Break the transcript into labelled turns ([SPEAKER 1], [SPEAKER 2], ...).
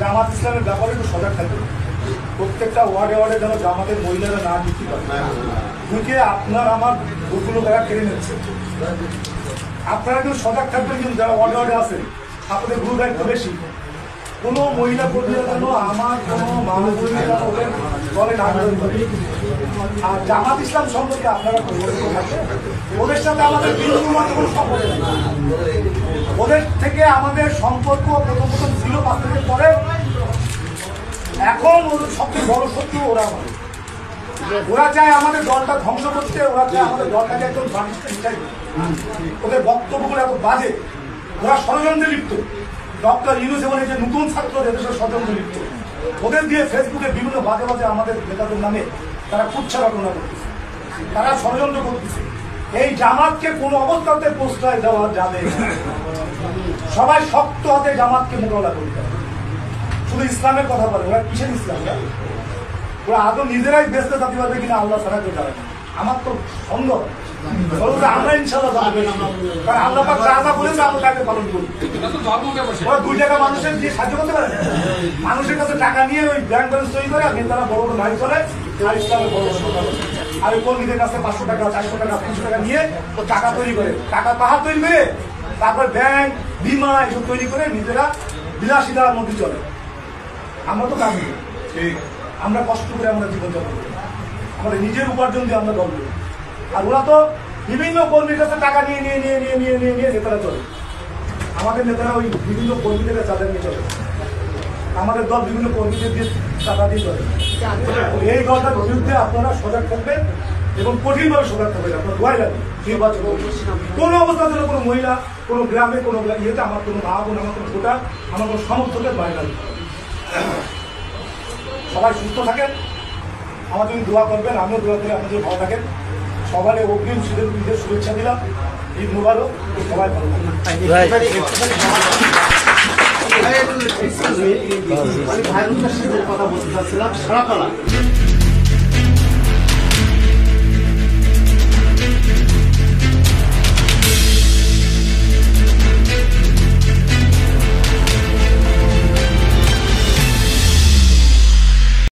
[SPEAKER 1] জামাত ইসলামের ব্যাপারে একটু সজাগ থাকবে। প্রত্যেকটা ওয়ার্ডে ওয়ার্ডে যেন জামাতের মহিলারা না ঢুকতে পারে, ঢুকে আপনার আমার ভোটগুলো তারা কেড়ে নিচ্ছে। আপনারা কিন্তু সজাগ থাকবেন, কিন্তু যারা ওয়ার্ডে ওয়ার্ডে আছেন আপনাদের গুরু দায়িত্ব বেশি। কোনো মহিলা কর্মীরা যেন আমার কোনো মানুষ ওদের দলে না গ্রহণ করে। আর জামাত ইসলাম সম্পর্কে আপনারা ওদের সাথে আমাদের বিন্দুমাত্র কোনো সম্পর্ক নেই। ওদের থেকে আমাদের সম্পর্ক প্রথম ছিল 5 বছর পরে, এখন ওদের সবচেয়ে বড় শত্রু ওরা। ওরা চায় আমাদের দলটা ধ্বংস করতে, ওরা চায় আমাদের দলটাকে একদম ওদের বক্তব্যগুলো এত বাজে। ওরা ষড়যন্ত্রে লিপ্ত। ডক্টর ইউনূস এবং এই যে নতুন ছাত্র দেশের ষড়যন্ত্রে লিপ্ত, ওদের দিয়ে ফেসবুকে বিভিন্ন বাজে বাজে আমাদের নেতাদের নামে তারা কুচ্ছা রচনা করতেছে, তারা ষড়যন্ত্র করতেছে। এই জামাতকে কোনো অবস্থাতে প্রশ্রয় দেওয়া যাবে না। সবাই শক্ত হাতে জামাতকে মোকাবেলা করতে হবে। শুধু ইসলামের কথা বলে, ওরা কিসের ইসলাম? ওরা আদৌ নিজেরাই বেঁচতে থাকতে পারবে কিনা আল্লাহ ছাড়া কেউ জানে না। আমার তো সন্দেহ। আমরা ইনশাল্লাহ কারণ আল্লাহ পাক যা যা বলেছে আমরা তাকে পালন করি। ওরা 2 টাকা মানুষের দিয়ে সাহায্য করতে পারে, মানুষের কাছে টাকা নিয়ে ওই ব্যাংক ব্যালেন্স তৈরি করে, আর নেতারা বড় বড় গাড়ি চলে, আর ইসলামের বড় আর ওই কর্মীদের কাছে 500 টাকা 400 টাকা 300 টাকা নিয়ে ও টাকা তৈরি করে, টাকা পাহাড় তৈরি করে, তারপর ব্যাংক বিমা এসব তৈরি করে নিজেরা বিলাসিতার মধ্যে চলে। আমরা তো কাজ করি, আমরা কষ্ট করে আমরা জীবনযাপন করি, আমাদের নিজের উপার্জন দিয়ে আমরা দল করি। আর ওরা তো বিভিন্ন কর্মীর কাছে টাকা নিয়ে নিয়ে নিয়ে নিয়ে নিয়ে নিয়ে নিয়ে নেতারা চলে। আমাদের নেতারা ওই বিভিন্ন কর্মীদের চাঁদা নিয়ে চলে, আমাদের দল বিভিন্ন কর্মীদের দিয়ে চাঁদা দিয়ে চলে। এই দলটার বিরুদ্ধে আপনারা সজাগ থাকবেন এবং কঠিনভাবে সজাগ থাকবেন। আপনার দোয়াই লাগবে নির্বাচন কোনো অবস্থার জন্য কোনো মহিলা কোনো গ্রামে কোনো ইয়েতে আমার কোনো মা বোন আমার কোনো ভোটার আমার কোনো সমর্থকের বাইরে লাগবে। সবাই সুস্থ থাকেন, আমার জন্য দোয়া করবেন, আমিও দোয়া করে আপনাদের ভালো থাকেন। সবাই অগ্রিম ঈদের শুভেচ্ছা দিলাম। ঈদ মুবারক, সবাই ভালো থাকেন।
[SPEAKER 2] কথা বলতে চাচ্ছিলাম সারাতলা